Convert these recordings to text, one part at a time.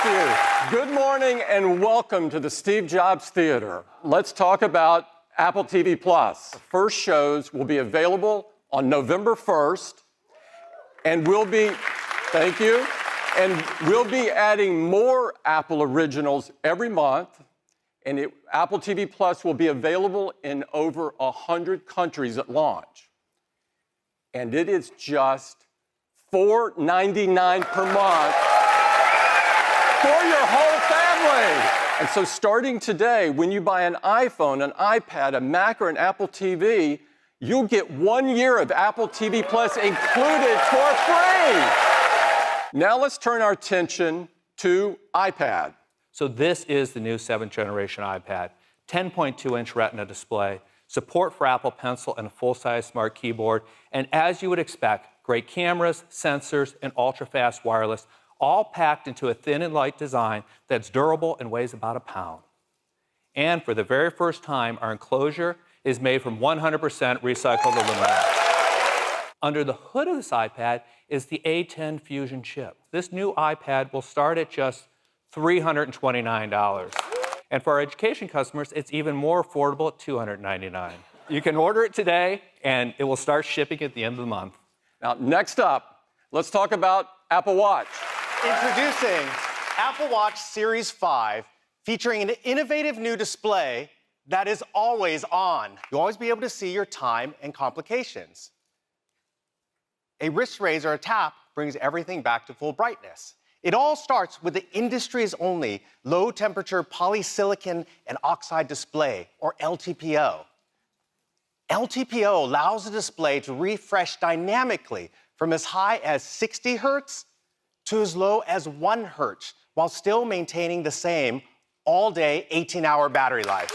with you. Good morning and welcome to the Steve Jobs Theater. Let's talk about Apple TV+. The first shows will be available on November 1st, and thank you, and we'll be adding more Apple originals every month, and Apple TV+ will be available in over 100 countries at launch. And it is just $4.99 per month for your whole family. And so starting today, when you buy an iPhone, an iPad, a Mac, or an Apple TV, you'll get 1 year of Apple TV+ included for free. Now let's turn our attention to iPad. So this is the new 7th generation iPad, 10.2-inch Retina display, support for Apple Pencil and a full-size smart keyboard, and as you would expect, great cameras, sensors, and ultra-fast wireless, all packed into a thin and light design that's durable and weighs about a pound. And for the very first time, our enclosure is made from 100% recycled aluminum. Under the hood of this iPad is the A10 Fusion chip. This new iPad will start at just $329. And for our education customers, it's even more affordable at $299. You can order it today, and it will start shipping at the end of the month. Now, next up, let's talk about Apple Watch. Introducing Apple Watch Series 5, featuring an innovative new display that is always on. You'll always be able to see your time and complications. A wrist raise or a tap brings everything back to full brightness. It all starts with the industry's only low-temperature polysilicon and oxide display, or LTPO. LTPO allows the display to refresh dynamically from as high as 60 hertz to as low as 1 hertz, while still maintaining the same all-day 18-hour battery life.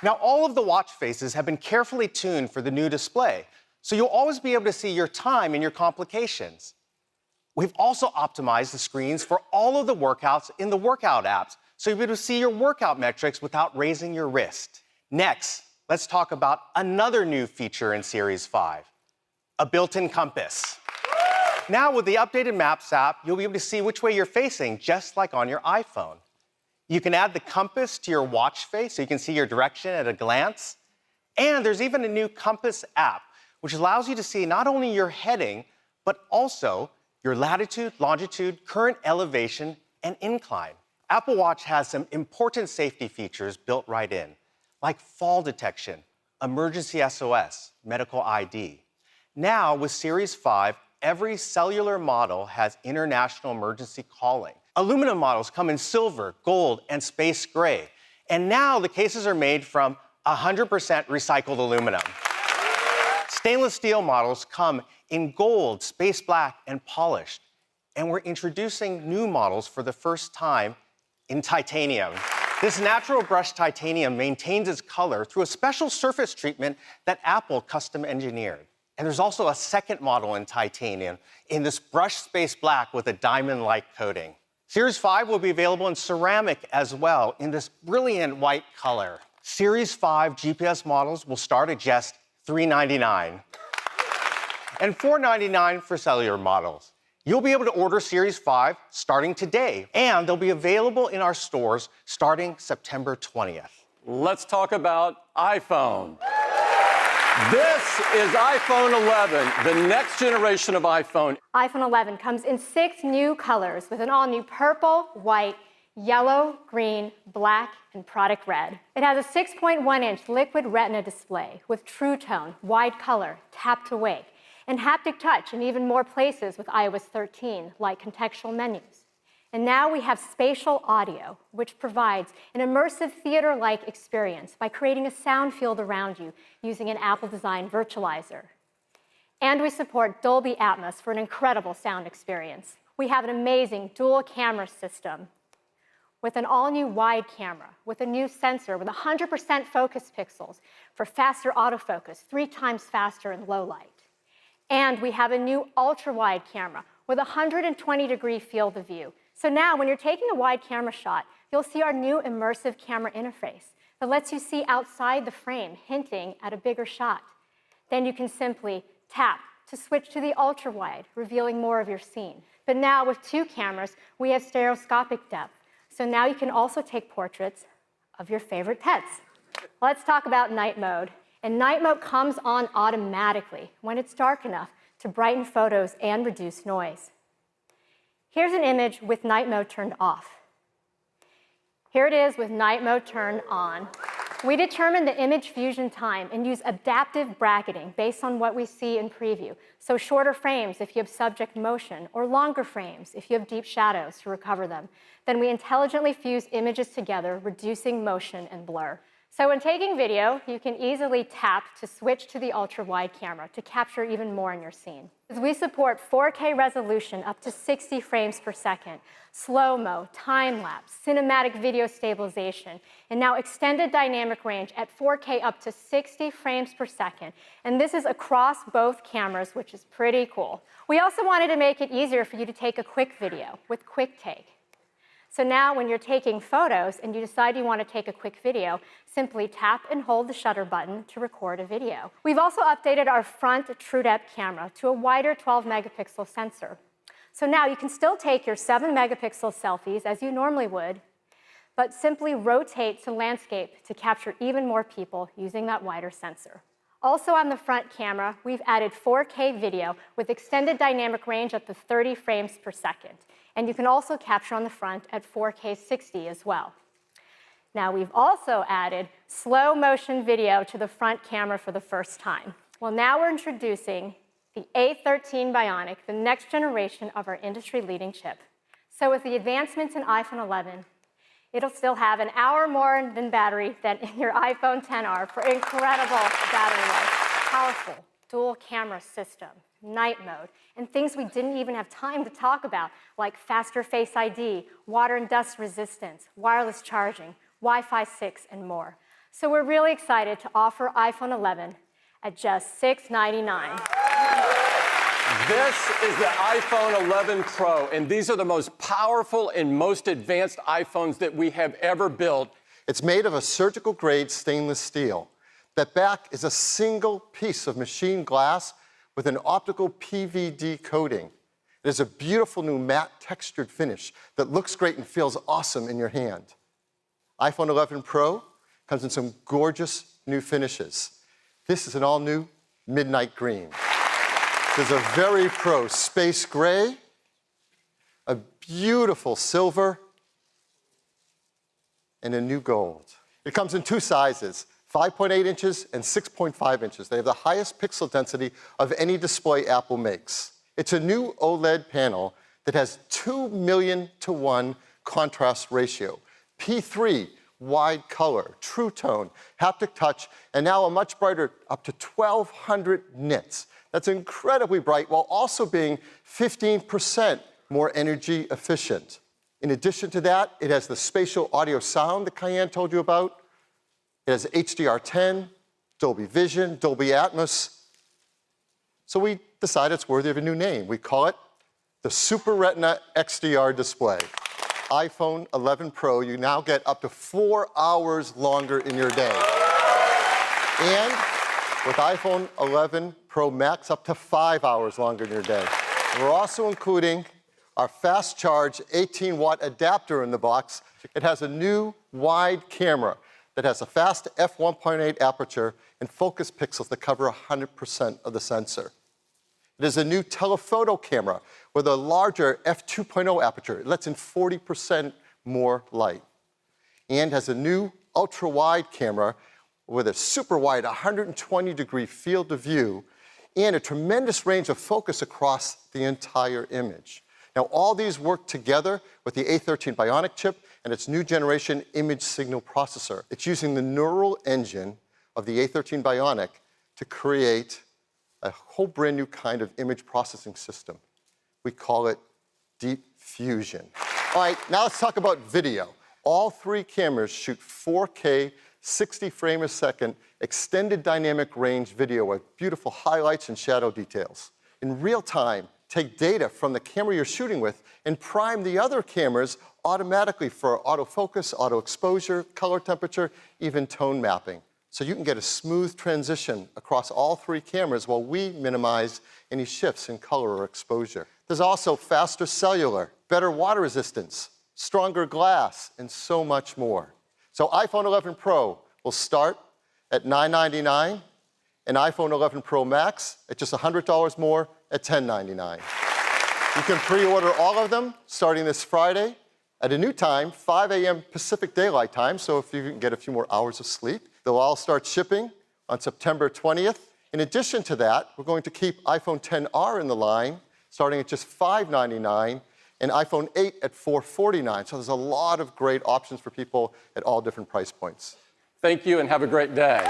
Now, all of the watch faces have been carefully tuned for the new display, so you'll always be able to see your time and your complications. We've also optimized the screens for all of the workouts in the workout apps, so you'll be able to see your workout metrics without raising your wrist. Next, let's talk about another new feature in Series 5, a built-in compass. Now, with the updated Maps app, you'll be able to see which way you're facing, just like on your iPhone. You can add the compass to your watch face so you can see your direction at a glance. And there's even a new compass app, which allows you to see not only your heading, but also your latitude, longitude, current elevation, and incline. Apple Watch has some important safety features built right in, like fall detection, emergency SOS, medical ID. Now, with Series 5, every cellular model has international emergency calling. Aluminum models come in silver, gold, and space gray. And now the cases are made from 100% recycled aluminum. Stainless steel models come in gold, space black, and polished. And we're introducing new models for the first time in titanium. This natural brushed titanium maintains its color through a special surface treatment that Apple custom engineered. And there's also a second model in titanium in this brushed space black with a diamond-like coating. Series 5 will be available in ceramic as well in this brilliant white color. Series 5 GPS models will start at just $399 and $499 for cellular models. You'll be able to order Series 5 starting today, and they'll be available in our stores starting September 20th. Let's talk about iPhone. This is iPhone 11, the next generation of iPhone. iPhone 11 comes in 6 new colors with an all-new purple, white, yellow, green, black, and product red. It has a 6.1-inch Liquid Retina display with True Tone, wide color, tap to wake, and haptic touch in even more places with iOS 13, like contextual menus. And now we have spatial audio, which provides an immersive theater-like experience by creating a sound field around you using an Apple-designed virtualizer. And we support Dolby Atmos for an incredible sound experience. We have an amazing dual camera system with an all-new wide camera, with a new sensor with 100% focus pixels for faster autofocus, 3 times faster in low light. And we have a new ultra-wide camera with a 120-degree field of view. So now, when you're taking a wide camera shot, you'll see our new immersive camera interface that lets you see outside the frame, hinting at a bigger shot. Then you can simply tap to switch to the ultra-wide, revealing more of your scene. But now, with 2 cameras, we have stereoscopic depth, So now you can also take portraits of your favorite pets. Let's talk about night mode. And night mode comes on automatically when it's dark enough to brighten photos and reduce noise. Here's an image with night mode turned off. Here it is with night mode turned on. We determine the image fusion time and use adaptive bracketing based on what we see in preview. So shorter frames if you have subject motion, or longer frames if you have deep shadows to recover them. Then we intelligently fuse images together, reducing motion and blur. So when taking video, you can easily tap to switch to the ultra-wide camera to capture even more in your scene. We support 4K resolution up to 60 frames per second, slow-mo, time-lapse, cinematic video stabilization, and now extended dynamic range at 4K up to 60 frames per second. And this is across both cameras, which is pretty cool. We also wanted to make it easier for you to take a quick video with Quick Take. So now when you're taking photos and you decide you want to take a quick video, simply tap and hold the shutter button to record a video. We've also updated our front TrueDepth camera to a wider 12-megapixel sensor. So now you can still take your 7-megapixel selfies as you normally would, but simply rotate to landscape to capture even more people using that wider sensor. Also on the front camera, we've added 4K video with extended dynamic range up to 30 frames per second. And you can also capture on the front at 4K 60 as well. Now we've also added slow motion video to the front camera for the first time. Well, now we're introducing the A13 Bionic, the next generation of our industry-leading chip. So with the advancements in iPhone 11, it'll still have an hour more than battery than in your iPhone XR for incredible battery life. Powerful dual camera system, night mode, and things we didn't even have time to talk about, like faster Face ID, water and dust resistance, wireless charging, Wi-Fi 6, and more. So we're really excited to offer iPhone 11 at just $699. This is the iPhone 11 Pro, and these are the most powerful and most advanced iPhones that we have ever built. It's made of a surgical-grade stainless steel. That back is a single piece of machined glass with an optical PVD coating. It is a beautiful new matte textured finish that looks great and feels awesome in your hand. iPhone 11 Pro comes in some gorgeous new finishes. This is an all-new midnight green. There's a very pro space gray, a beautiful silver, and a new gold. It comes in two sizes, 5.8 inches and 6.5 inches. They have the highest pixel density of any display Apple makes. It's a new OLED panel that has 2 million to 1 contrast ratio, P3 wide color, true tone, haptic touch, and now a much brighter, up to 1,200 nits. That's incredibly bright while also being 15% more energy efficient. In addition to that, it has the spatial audio sound that Cayenne told you about. It has HDR10, Dolby Vision, Dolby Atmos. So we decided it's worthy of a new name. We call it the Super Retina XDR display. iPhone 11 Pro, you now get up to 4 hours longer in your day. And with iPhone 11 Pro Max, up to 5 hours longer in your day. We're also including our fast charge 18-watt adapter in the box. It has a new wide camera that has a fast f1.8 aperture and focus pixels that cover 100% of the sensor. It is a new telephoto camera with a larger f2.0 aperture. It lets in 40% more light. And has a new ultra-wide camera with a super wide 120-degree field of view and a tremendous range of focus across the entire image. Now, all these work together with the A13 Bionic chip and its new generation image signal processor. It's using the neural engine of the A13 Bionic to create a whole brand new kind of image processing system. We call it Deep Fusion. All right, now let's talk about video. All three cameras shoot 4K, 60 frames a second, extended dynamic range video with beautiful highlights and shadow details. In real time, take data from the camera you're shooting with and prime the other cameras automatically for autofocus, auto exposure, color temperature, even tone mapping. So you can get a smooth transition across all three cameras while we minimize any shifts in color or exposure. There's also faster cellular, better water resistance, stronger glass, and so much more. So iPhone 11 Pro will start at $999, and iPhone 11 Pro Max at just $100 more at $1099. You can pre-order all of them starting this Friday at a new time, 5 a.m. Pacific Daylight Time, so if you can get a few more hours of sleep. They'll all start shipping on September 20th. In addition to that, we're going to keep iPhone XR in the line, starting at just $599, and iPhone 8 at $449. So there's a lot of great options for people at all different price points. Thank you and have a great day.